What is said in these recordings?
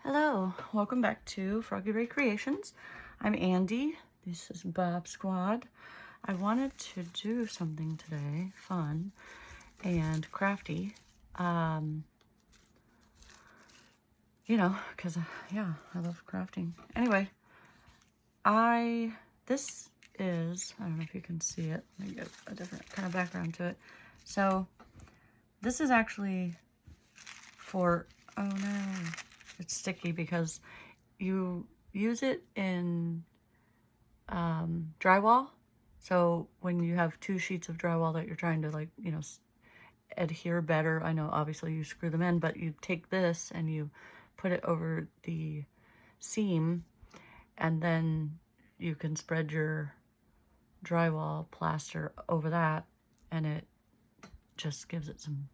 Hello, welcome back to Froggy Ray Creations. I'm Andy. This is Bob Squad. I wanted to do something today, fun and crafty. Because yeah, I love crafting. Anyway, this is, I don't know if you can see it. Let me get a different kind of background to it. So this is actually for, oh no, it's sticky because you use it in drywall. So when you have two sheets of drywall that you're trying to adhere better, I know obviously you screw them in, but you take this and you put it over the seam, and then you can spread your drywall plaster over that, and it just gives it some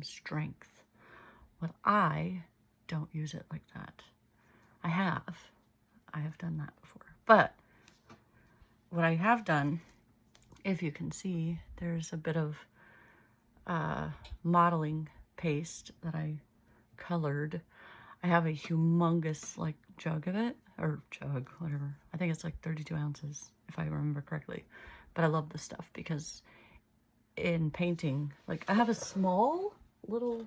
strength. But I don't use it like that. I have done that before, but what I have done, if you can see, there's a bit of modeling paste that I colored. I have a humongous jug of it, or jug, whatever. I think it's like 32 ounces if I remember correctly. But I love this stuff because in painting, I have a small little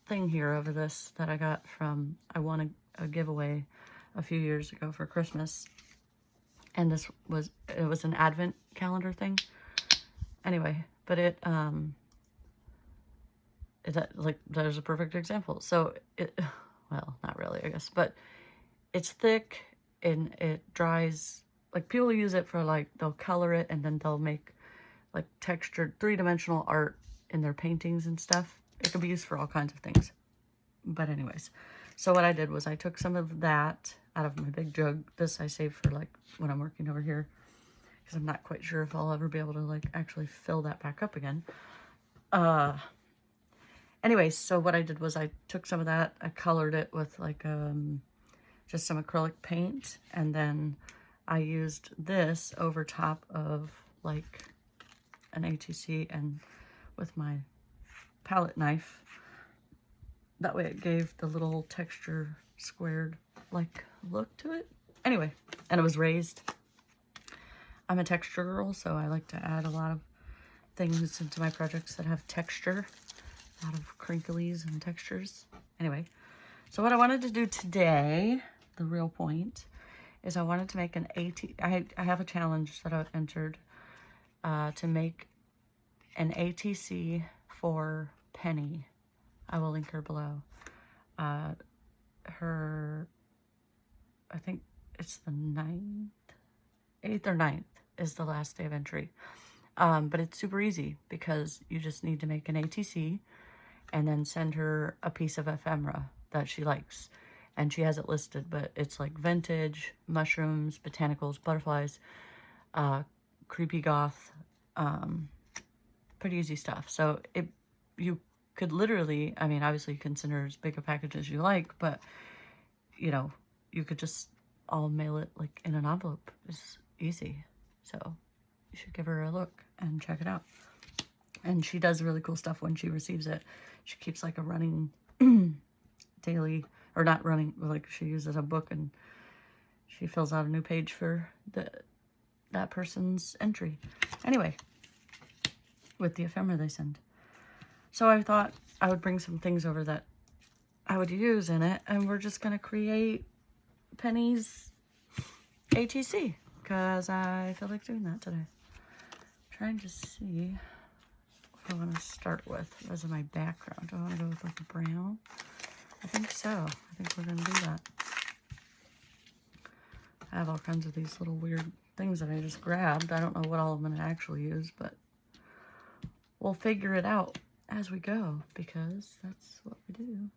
thing here over this that I got from, I won a giveaway a few years ago for Christmas, and it was an advent calendar thing. Anyway, but there's a perfect example. So well, not really, I guess, but it's thick and it dries. People use it for they'll color it and then they'll make textured three-dimensional art in their paintings and stuff. It could be used for all kinds of things. But anyways, so what I did was I took some of that out of my big jug. This I saved for when I'm working over here, because I'm not quite sure if I'll ever be able to actually fill that back up again. Anyways, so what I did was I took some of that, I colored it with just some acrylic paint, and then I used this over top of an ATC and with my palette knife. That way it gave the little texture squared look to it. Anyway, and it was raised. I'm a texture girl, so I like to add a lot of things into my projects that have texture. A lot of crinklies and textures. Anyway, so what I wanted to do today, the real point, is I wanted to make an I have a challenge that I've entered to make an ATC for Penny. I will link her below. I think it's the 8th or 9th is the last day of entry. But it's super easy because you just need to make an ATC and then send her a piece of ephemera that she likes. And she has it listed, but it's vintage, mushrooms, botanicals, butterflies, creepy goth, pretty easy stuff. So you could literally, I mean, obviously you can send her as big a package as you like, but you could just all mail it in an envelope. It's easy. So you should give her a look and check it out. And she does really cool stuff when she receives it. She keeps a running daily, or not running, she uses a book and she fills out a new page for that person's entry. Anyway, with the ephemera they send. So I thought I would bring some things over that I would use in it, and we're just gonna create Penny's ATC because I feel like doing that today. I'm trying to see what I want to start with as my background. Do I want to go with a brown? I think so. I think we're gonna do that. I have all kinds of these little weird things that I just grabbed. I don't know what all I'm gonna actually use, but we'll figure it out as we go, because that's what we do.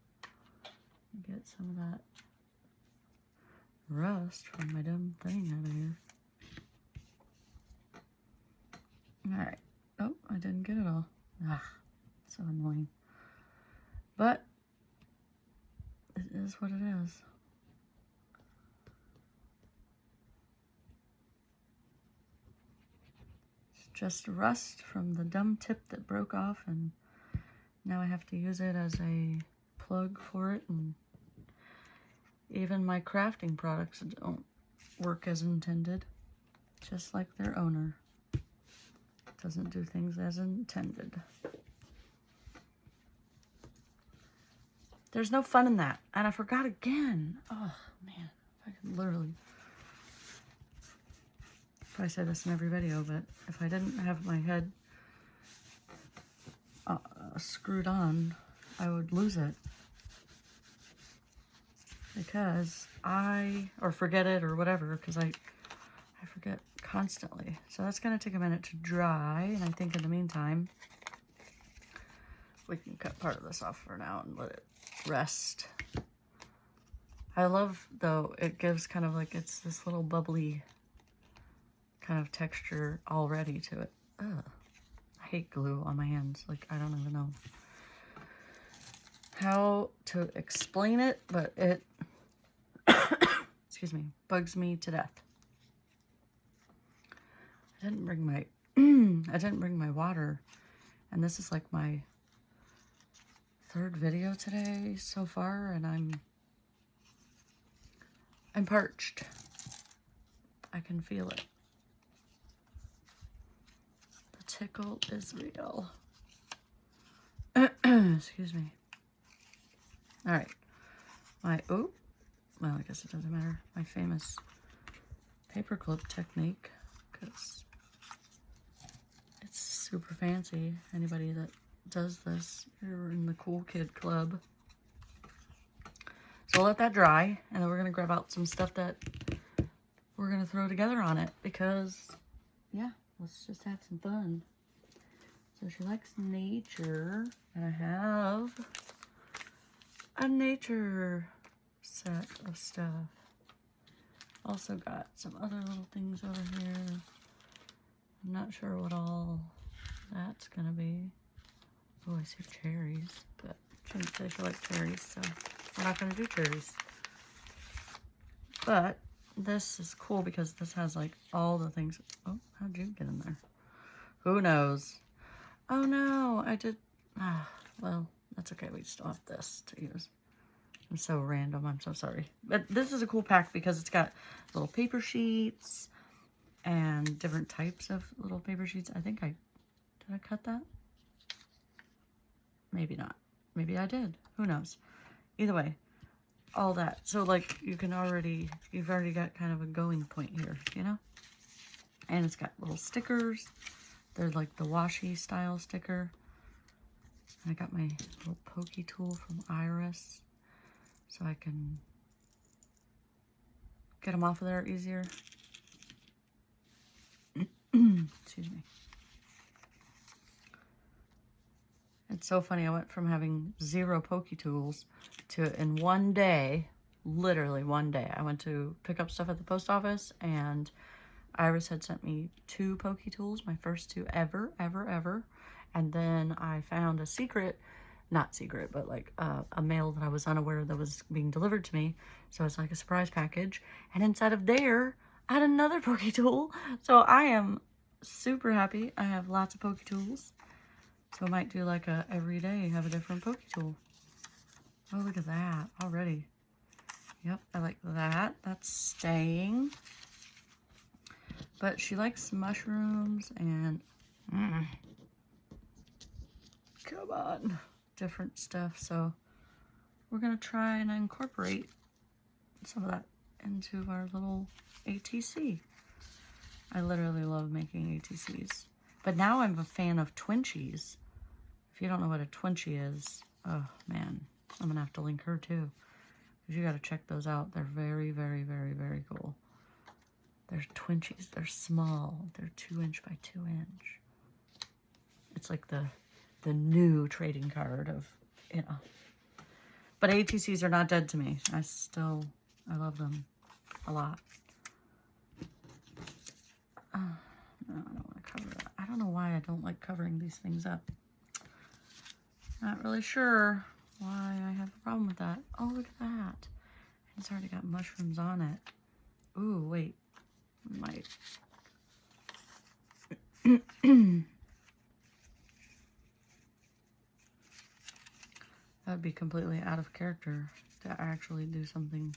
Get some of that rust from my dumb thing out of here. Alright. Oh, I didn't get it all. Ah, so annoying. But it is what it is. It's just rust from the dumb tip that broke off, and now I have to use it as a plug for it, and even my crafting products don't work as intended, just like their owner doesn't do things as intended. There's no fun in that. And I forgot again. Oh, man. I could literally... I say this in every video, but if I didn't have my head screwed on, I would lose it. Because or forget it or whatever, because I forget constantly. So that's going to take a minute to dry, and I think in the meantime, we can cut part of this off for now and let it rest. I love, though, it gives kind of like, it's this little bubbly kind of texture already to it. Ugh. I hate glue on my hands. Like, I don't even know how to explain it, but it, excuse me, bugs me to death. I didn't bring my, I didn't bring my water, and this is like my third video today so far, and I'm parched. I can feel it. The tickle is real. Excuse me. All right. Well, I guess it doesn't matter. My famous paperclip technique, because it's super fancy. Anybody that does this, you're in the cool kid club. So we'll let that dry, and then we're gonna grab out some stuff that we're gonna throw together on it, because yeah, let's just have some fun. So she likes nature, and I have a nature set of stuff. Also got some other little things over here. I'm not sure what all that's gonna be. Oh, I see cherries, but she didn't say she liked cherries, so we're not gonna do cherries. But this is cool because this has like all the things. Oh, how'd you get in there? Who knows? Oh no, I did. Well, that's okay. We still have this to use. I'm so random. I'm so sorry. But this is a cool pack because it's got little paper sheets and different types of little paper sheets. I think did I cut that? Maybe not. Maybe I did. Who knows? Either way, all that. So like you've already got kind of a going point here, you know? And it's got little stickers. They're like the washi style sticker. And I got my little pokey tool from Iris, so I can get them off of there easier. Excuse me. It's so funny. I went from having 0 pokey tools to, in one day, literally one day, I went to pick up stuff at the post office, and Iris had sent me 2 pokey tools, my first 2 ever. And then I found a secret, not secret, but like a mail that I was unaware that was being delivered to me. So it's like a surprise package. And inside of there, I had another pokey tool. So I am super happy. I have lots of pokey tools. So I might do like every day have a different pokey tool. Oh, look at that already. Yep, I like that. That's staying. But she likes mushrooms and come on, different stuff. So we're gonna try and incorporate some of that into our little ATC. I literally love making ATCs. But now I'm a fan of Twinchies. If you don't know what a Twinchie is, oh man, I'm gonna have to link her too, because you gotta check those out. They're very, very, very, very cool. They're Twinchies. They're small. They're 2" by 2". It's like the new trading card of, you know. But ATCs are not dead to me. I love them a lot. No, I don't want to cover that. I don't know why I don't like covering these things up. Not really sure why I have a problem with that. Oh, look at that. It's already got mushrooms on it. Ooh, wait. Might. That would be completely out of character to actually do something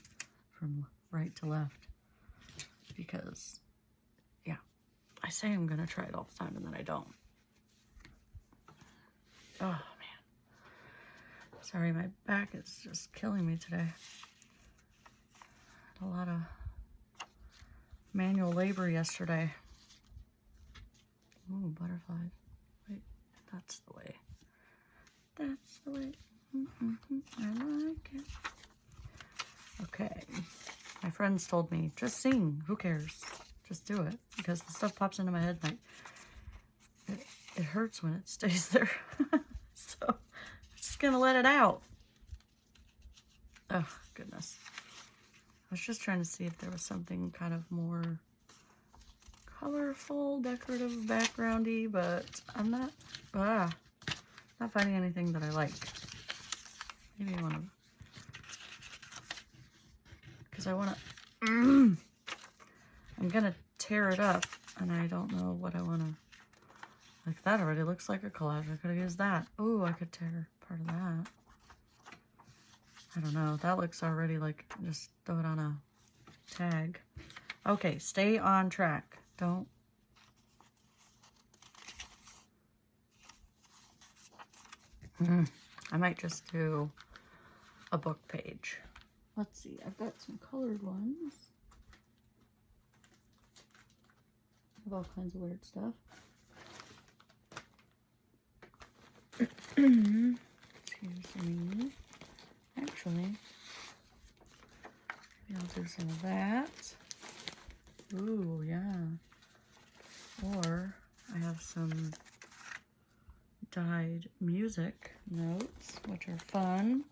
from right to left. Because, yeah, I say I'm going to try it all the time and then I don't. Oh, man. Sorry, my back is just killing me today. Had a lot of manual labor yesterday. Ooh, butterflies. Wait, that's the way. That's the way. I like it. Okay. My friends told me, just sing. Who cares? Just do it. Because the stuff pops into my head and it hurts when it stays there. So I'm just going to let it out. Oh, goodness. I was just trying to see if there was something kind of more colorful, decorative, backgroundy, but I'm not finding anything that I like. Maybe one of, because I want to, I'm gonna tear it up, and I don't know what I want to, like that already looks like a collage. I could have used that. Oh, I could tear part of that. I don't know. That looks already like, just throw it on a tag. Okay, stay on track. Don't. I might just do a book page. Let's see. I've got some colored ones. I have all kinds of weird stuff. Excuse me. Actually, maybe I'll do some of that. Ooh, yeah. Or I have some dyed music notes, which are fun.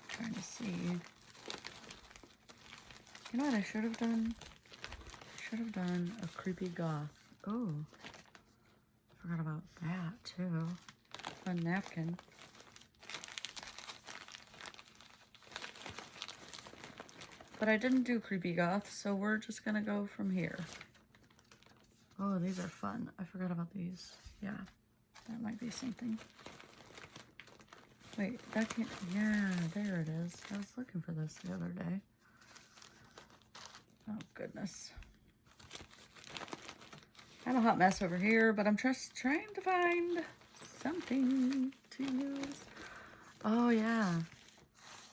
Trying to see. You know what I should have done? I should have done a creepy goth. Oh, forgot about that too. A napkin. But I didn't do creepy goth, so we're just gonna go from here. Oh, these are fun. I forgot about these. Yeah, that might be something. Wait, that can't, yeah, there it is. I was looking for this the other day. Oh, goodness. I'm a hot mess over here, but I'm just trying to find something to use. Oh, yeah.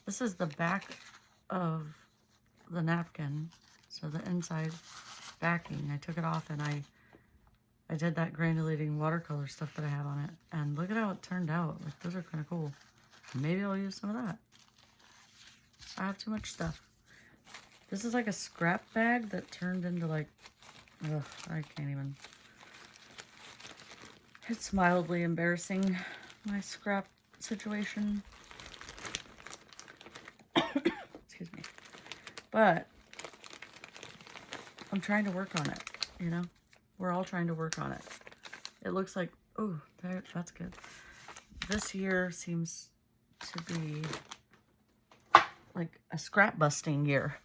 This is the back of the napkin. So the inside backing, I took it off and I did that granulating watercolor stuff that I have on it. And look at how it turned out. Like, those are kind of cool. Maybe I'll use some of that. I have too much stuff. This is like a scrap bag that turned into like, ugh, I can't even. It's mildly embarrassing, my scrap situation. Excuse me. But I'm trying to work on it, you know? We're all trying to work on it. It looks like, oh, that's good. This year seems to be like a scrap busting year,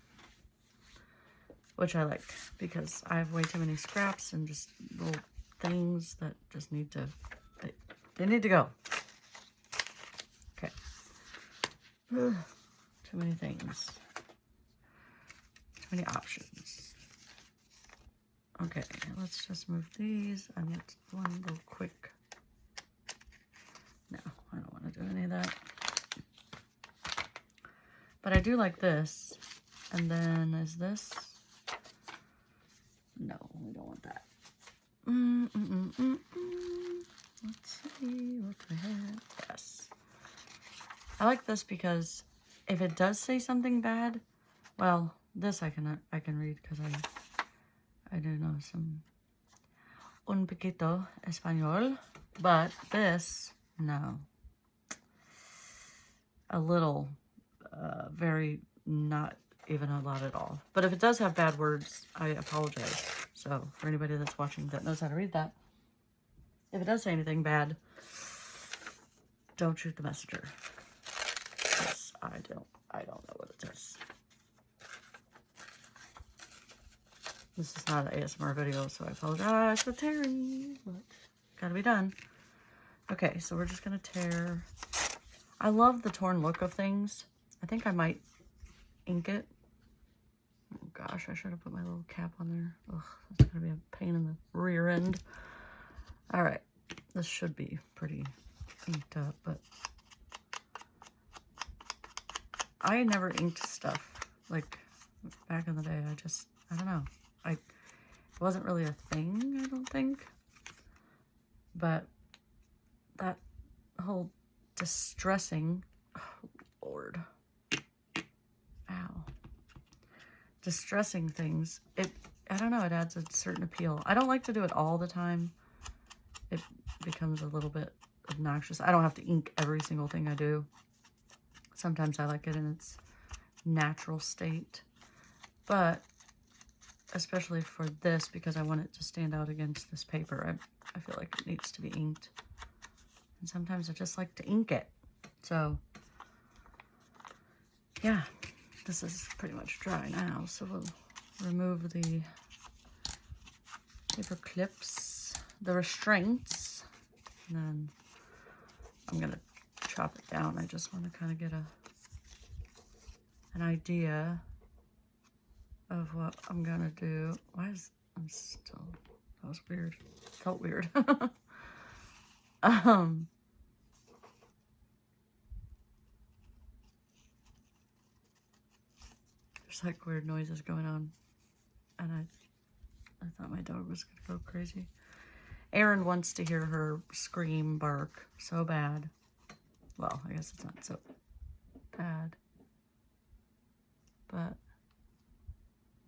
which I like because I have way too many scraps and just little things that just need to, they need to go. Okay. Too many things. Too many options. Okay, let's just move these. I need one little quick. No, I don't want to do any of that. But I do like this. And then is this? No, we don't want that. Let's see what I have. Yes. I like this because if it does say something bad, well, this I can read because I do know some un poquito español, but this, no. A little, very, not even a lot at all. But if it does have bad words, I apologize. So for anybody that's watching that knows how to read that, if it does say anything bad, don't shoot the messenger. Because I don't know what it says. This is not an ASMR video, so I apologize for Terry, but be done. Okay, so we're just gonna tear. I love the torn look of things. I think I might ink it. Oh gosh, I should have put my little cap on there. Ugh, that's gonna be a pain in the rear end. All right, this should be pretty inked up, but I never inked stuff like back in the day. I don't know. It wasn't really a thing, I don't think. But that whole distressing, oh Lord, ow, distressing things, I don't know, it adds a certain appeal. I don't like to do it all the time. It becomes a little bit obnoxious. I don't have to ink every single thing I do. Sometimes I like it in its natural state, but especially for this, because I want it to stand out against this paper, I feel like it needs to be inked. And sometimes I just like to ink it. So yeah, this is pretty much dry now. So we'll remove the paper clips, the restraints, and then I'm gonna chop it down. I just want to kind of get an idea of what I'm gonna do. Why is that was weird. Felt weird. There's like weird noises going on, and I thought my dog was gonna go crazy. Erin wants to hear her scream, bark so bad. Well, I guess it's not so bad, but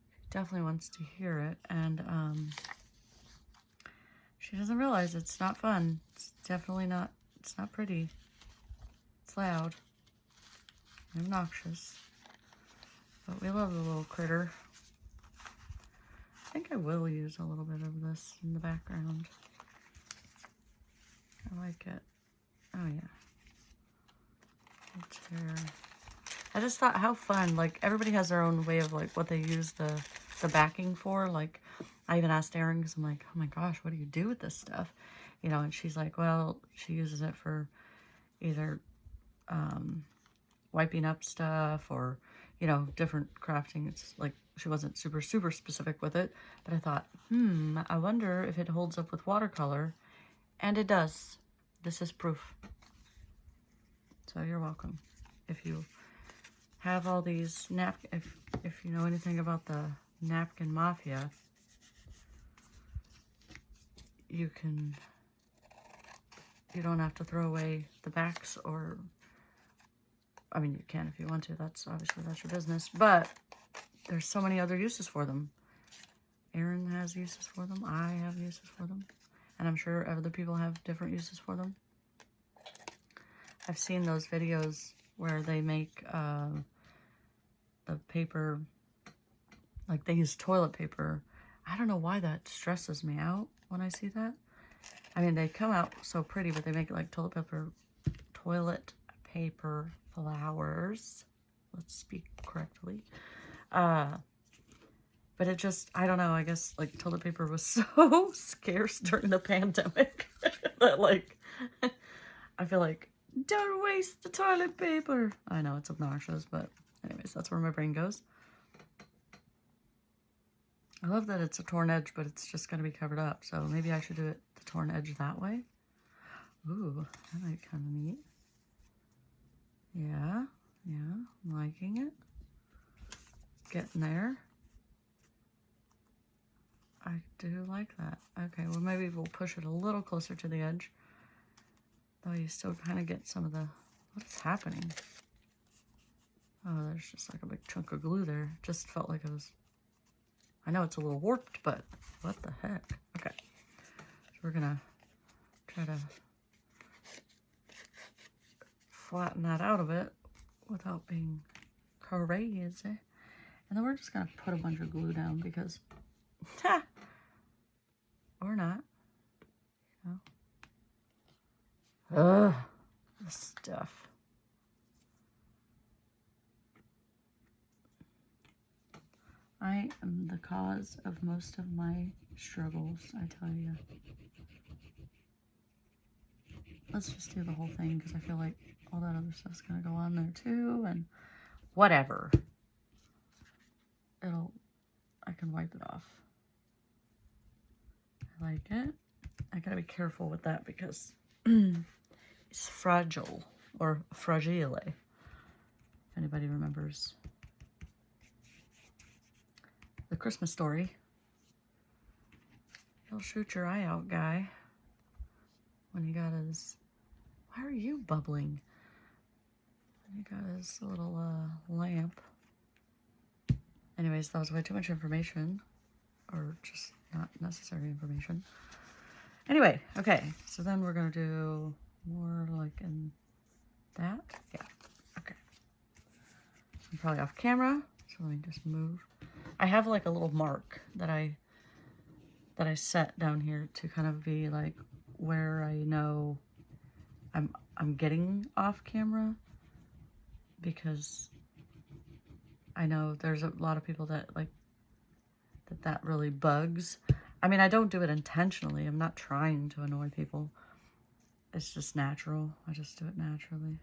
she definitely wants to hear it, and she doesn't realize it's not fun. It's definitely not, it's not pretty. It's loud and obnoxious, but we love the little critter. I think I will use a little bit of this in the background. I like it. Oh yeah. Tear. I just thought how fun, like everybody has their own way of like what they use the backing for. Like I even asked Erin, because I'm like, oh my gosh, what do you do with this stuff? You know, and she's like, well, she uses it for either wiping up stuff or, you know, different crafting. It's like she wasn't super specific with it, but I thought, I wonder if it holds up with watercolor. And it does. This is proof. So you're welcome. If you have all these if you know anything about the napkin mafia, you don't have to throw away the backs, or I mean, you can if you want to. That's obviously that's your business, but there's so many other uses for them. Erin has uses for them. I have uses for them, and I'm sure other people have different uses for them. I've seen those videos where they make the paper, like they use toilet paper. I don't know why that stresses me out when I see that. I mean, they come out so pretty, but they make it like toilet paper flowers. Let's speak correctly. But it just, I don't know, I guess like toilet paper was so scarce during the pandemic that like, I feel like, don't waste the toilet paper. I know it's obnoxious, but anyways, that's where my brain goes. I love that it's a torn edge, but it's just going to be covered up. So maybe I should do it the torn edge that way. Ooh, that might be kind of neat. Yeah, I'm liking it. Getting there. I do like that. Okay, well maybe we'll push it a little closer to the edge. Though you still kind of get some of the, what is happening? Oh, there's just like a big chunk of glue there. Just felt like it was, I know it's a little warped, but what the heck? Okay, so we're gonna try to flatten that out a bit without being crazy. And then we're just gonna put a bunch of glue down because, or not, you know. Ugh, this stuff. I am the cause of most of my struggles, I tell you. let's just do the whole thing because I feel like all that other stuff's gonna go on there too, and whatever. I can wipe it off. I like it. I gotta be careful with that because it's fragile, or fragile, if anybody remembers the Christmas Story. He'll shoot your eye out, guy, when he got his, why are you bubbling? When he got his little lamp. Anyways, that was way too much information, or just not necessary information. Anyway, okay, so then we're gonna do more like in that. Yeah, okay. I'm probably off camera, so let me just move. I have like a little mark that I set down here to kind of be like where I know I'm getting off camera, because I know there's a lot of people that like that really bugs. I mean, I don't do it intentionally. I'm not trying to annoy people. It's just natural. I just do it naturally.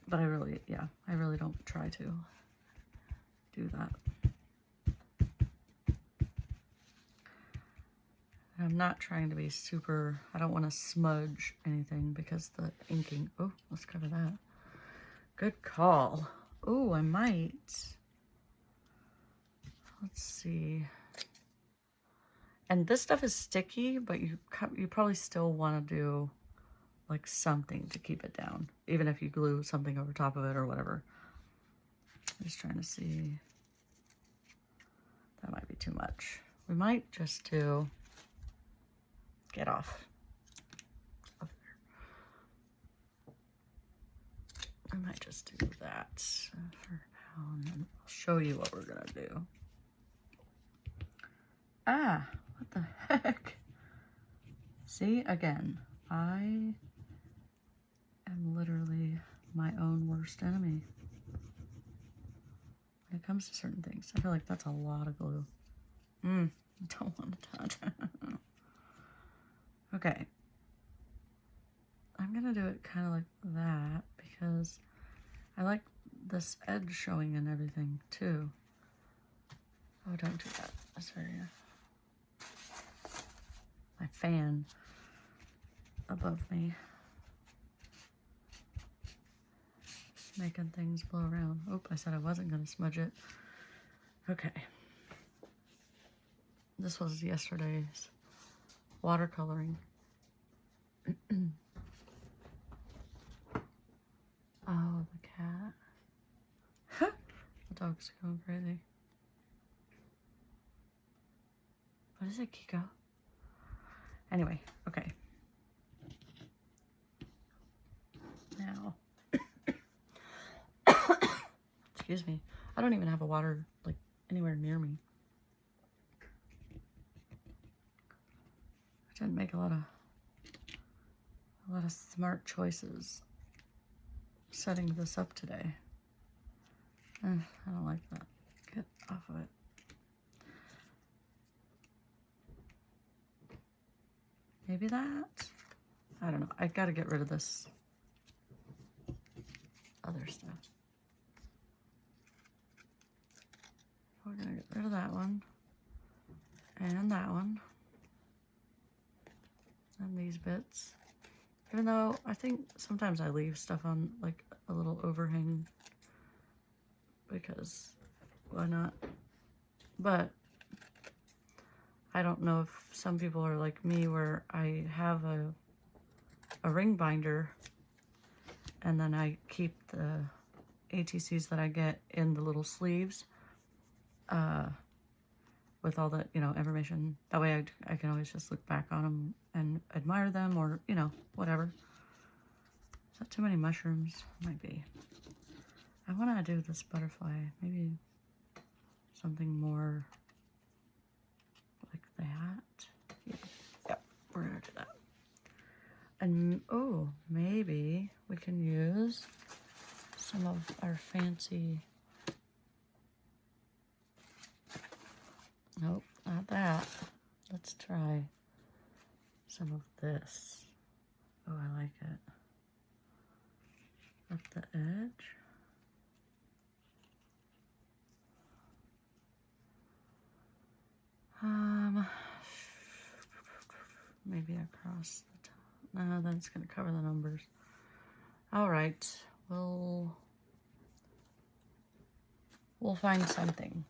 But I really don't try to do that. I'm not trying to be super, I don't want to smudge anything because the inking, oh, let's cover that. Good call. Oh, I might. Let's see. And this stuff is sticky, but you probably still want to do like something to keep it down, even if you glue something over top of it or whatever. I'm just trying to see. That might be too much. We might just do, get off of there. I might just do that for now, and then I'll show you what we're gonna do. Ah, what the heck? See, again, I am literally my own worst enemy when it comes to certain things. I feel like that's a lot of glue. Don't want to touch. Okay. I'm gonna do it kind of like that because I like this edge showing and everything too. Oh, don't do that. That's very... my fan above me, making things blow around. Oh, I said I wasn't going to smudge it. Okay. This was yesterday's watercoloring. Oh, the cat. The dog's going crazy. What is it, Kiko? Anyway, okay. Now, excuse me. I don't even have a water like anywhere near me. I didn't make a lot of smart choices setting this up today. I don't like that. Get off of it. Maybe that? I don't know. I gotta get rid of this other stuff. We're gonna get rid of that one. And that one. And these bits. Even though I think sometimes I leave stuff on like a little overhang. Because why not? But I don't know if some people are like me where I have a ring binder and then I keep the ATCs that I get in the little sleeves with all the, you know, information. That way I can always just look back on them and admire them, or, you know, whatever. Is that too many mushrooms? Might be. I want to do this butterfly. Maybe something more like that. Yeah. Yep, we're gonna do that. And oh, maybe we can use some of our fancy, nope, not that. Let's try some of this. Oh, I like it. Up the edge. Maybe across the top. No, that's gonna cover the numbers. All right, we'll find something.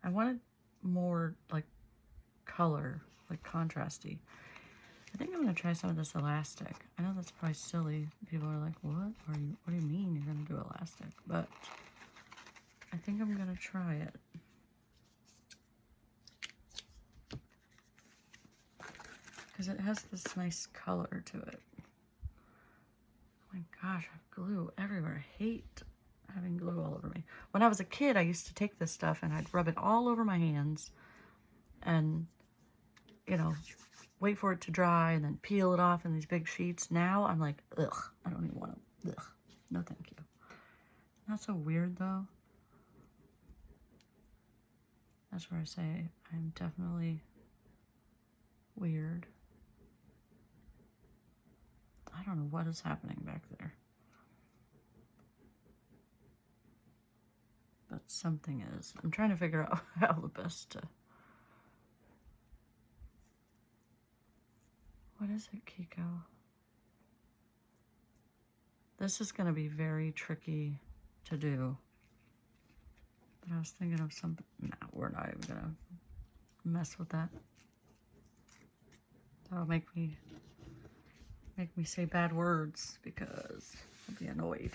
I wanted more like color, like contrasty. I think I'm gonna try some of this elastic. I know that's probably silly. People are like, what do you mean you're gonna do elastic? But I think I'm gonna try it. Because it has this nice color to it. Oh my gosh, I have glue everywhere. I hate having glue all over me. When I was a kid, I used to take this stuff and I'd rub it all over my hands and, you know, wait for it to dry and then peel it off in these big sheets. Now I'm like, ugh, I don't even want to, ugh, no thank you. Not so weird though. That's where I say I'm definitely weird. I don't know what is happening back there. But something is. I'm trying to figure out how the best to... What is it, Kiko? This is going to be very tricky to do. But I was thinking of something... No, we're not even going to mess with that. That'll make me say bad words because I'll be annoyed.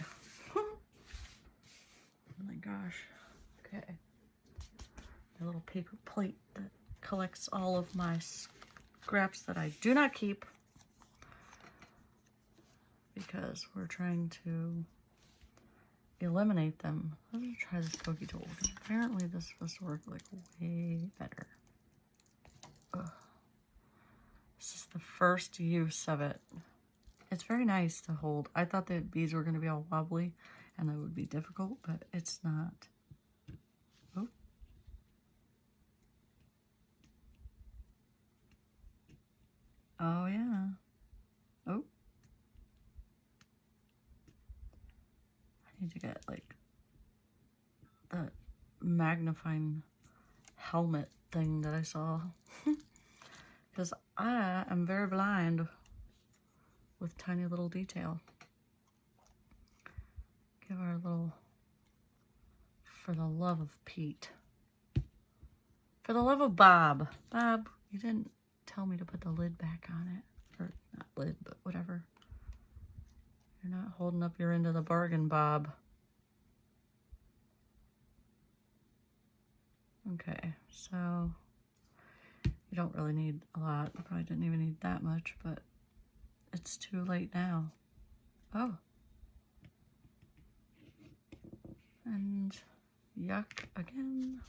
Oh my gosh. Okay. A little paper plate that collects all of my scraps that I do not keep because we're trying to eliminate them. Let me try this pokey tool. Apparently this is supposed to work like way better. Ugh. This is the first use of it. It's very nice to hold. I thought the beads were going to be all wobbly and that would be difficult, but it's not. Oh. Oh, yeah. Oh. I need to get, like, the magnifying helmet thing that I saw. Because I am very blind with tiny little detail. Give her a little, for the love of Pete. For the love of Bob. Bob, you didn't tell me to put the lid back on it. Or not lid, but whatever. You're not holding up your end of the bargain, Bob. Okay, so you don't really need a lot. You probably didn't even need that much, but it's too late now. Oh. And yuck again.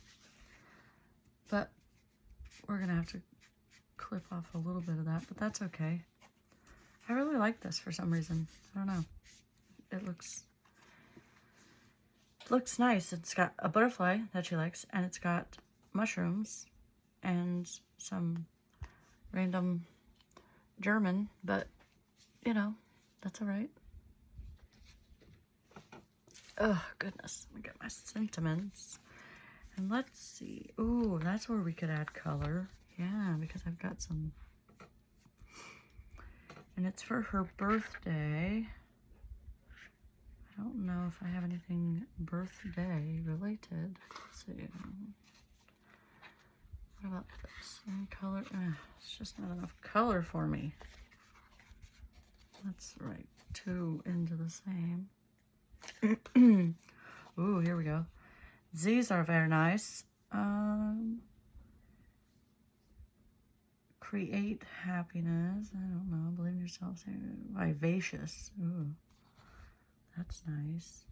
But we're gonna have to clip off a little bit of that, but that's okay. I really like this for some reason. I don't know. It looks nice. It's got a butterfly that she likes, and it's got mushrooms and some random German, but you know, that's all right. Oh, goodness. Let me get my sentiments. And let's see. Ooh, that's where we could add color. Yeah, because I've got some. And it's for her birthday. I don't know if I have anything birthday related. Let's see. What about this? Any color? It's just not enough color for me. Let's write two into the same. Ooh, here we go. These are very nice. Create happiness. I don't know. Believe in yourself. Vivacious. Ooh, that's nice.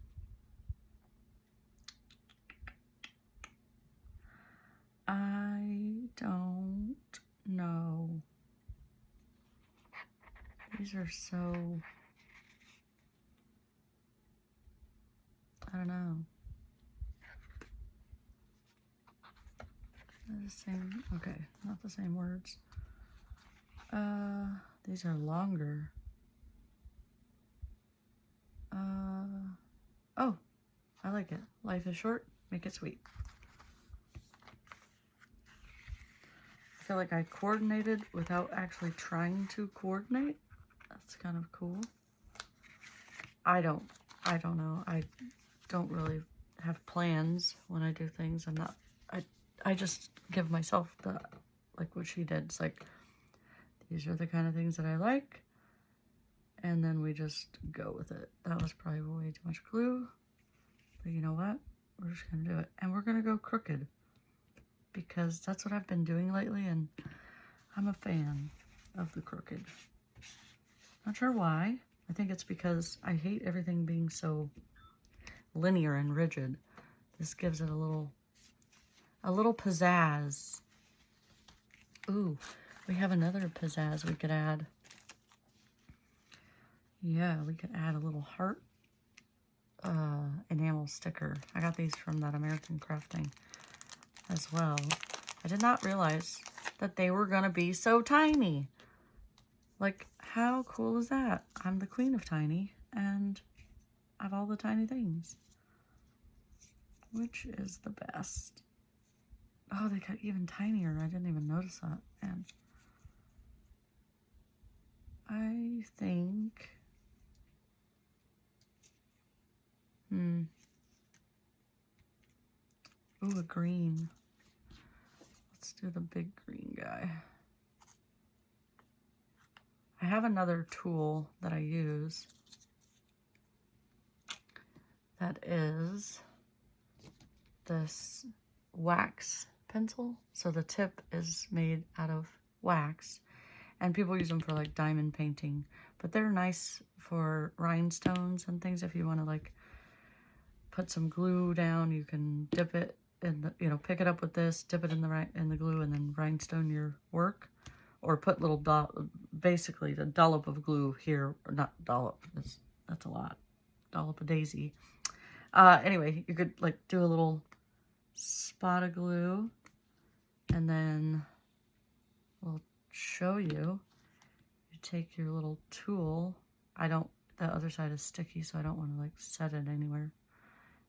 I don't know. These are so... I don't know. The same, okay, not the same words. These are longer. Oh, I like it. Life is short, make it sweet. I feel like I coordinated without actually trying to coordinate. That's kind of cool. I don't know. I don't really have plans when I do things. I just give myself the, like what she did. It's like, these are the kind of things that I like. And then we just go with it. That was probably way too much glue. But you know what? We're just gonna do it. And we're gonna go crooked. Because that's what I've been doing lately, and I'm a fan of the crooked. Not sure why. I think it's because I hate everything being so linear and rigid. This gives it a little pizzazz. Ooh, we have another pizzazz we could add. Yeah, we could add a little heart enamel sticker. I got these from that American Crafting as well. I did not realize that they were gonna be so tiny. Like, how cool is that? I'm the queen of tiny, and I have all the tiny things. Which is the best. Oh, they got even tinier. I didn't even notice that. And I think... Ooh, a green. Let's do the big green guy. I have another tool that I use that is this wax pencil. So the tip is made out of wax, and people use them for like diamond painting, but they're nice for rhinestones and things. If you want to like put some glue down, you can dip it in the, you know, pick it up with this, dip it in the glue, and then rhinestone your work. Or put little basically the dollop of glue here, or not dollop, that's a lot, dollop of daisy. Anyway, you could like do a little spot of glue, and then we'll show you. You take your little tool. The other side is sticky, so I don't want to like set it anywhere.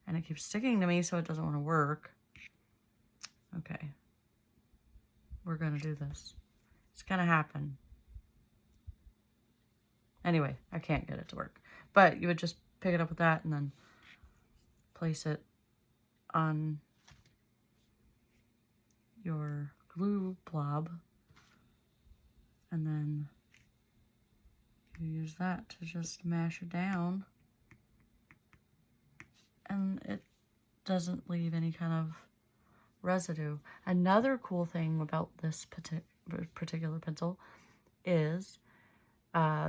And it keeps sticking to me, so it doesn't want to work. Okay. We're gonna do this. It's gonna happen. Anyway, I can't get it to work. But you would just pick it up with that and then place it on your glue blob. And then you use that to just mash it down. And it doesn't leave any kind of residue. Another cool thing about this particular pencil is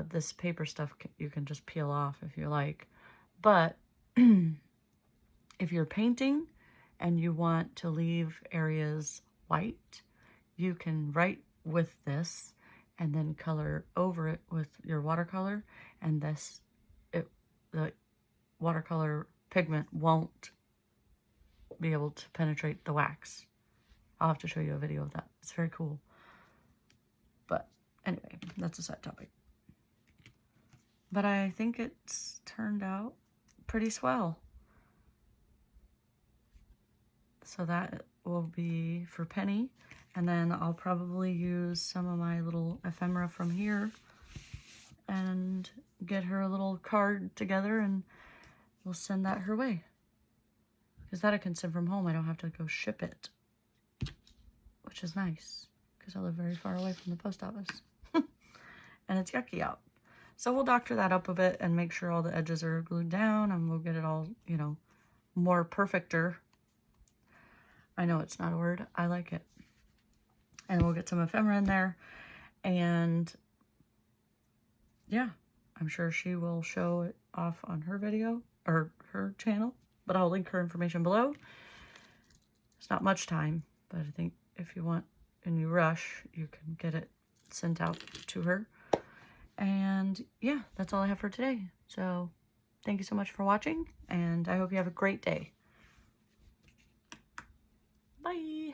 this paper stuff you can just peel off if you like. But if you're painting and you want to leave areas white, you can write with this and then color over it with your watercolor, and the watercolor pigment won't be able to penetrate the wax. I'll have to show you a video of that. It's very cool. But anyway, that's a side topic. But I think it's turned out pretty swell. So that will be for Penny. And then I'll probably use some of my little ephemera from here and get her a little card together, and we'll send that her way. Because that I can send from home. I don't have to go ship it. Which is nice, because I live very far away from the post office. And it's yucky out. So we'll doctor that up a bit and make sure all the edges are glued down, and we'll get it all, you know, more perfecter. I know it's not a word. I like it. And we'll get some ephemera in there. And yeah, I'm sure she will show it off on her video or her channel, but I'll link her information below. It's not much time, but I think if you want and you rush, you can get it sent out to her. And yeah, that's all I have for today. So thank you so much for watching, and I hope you have a great day. Bye.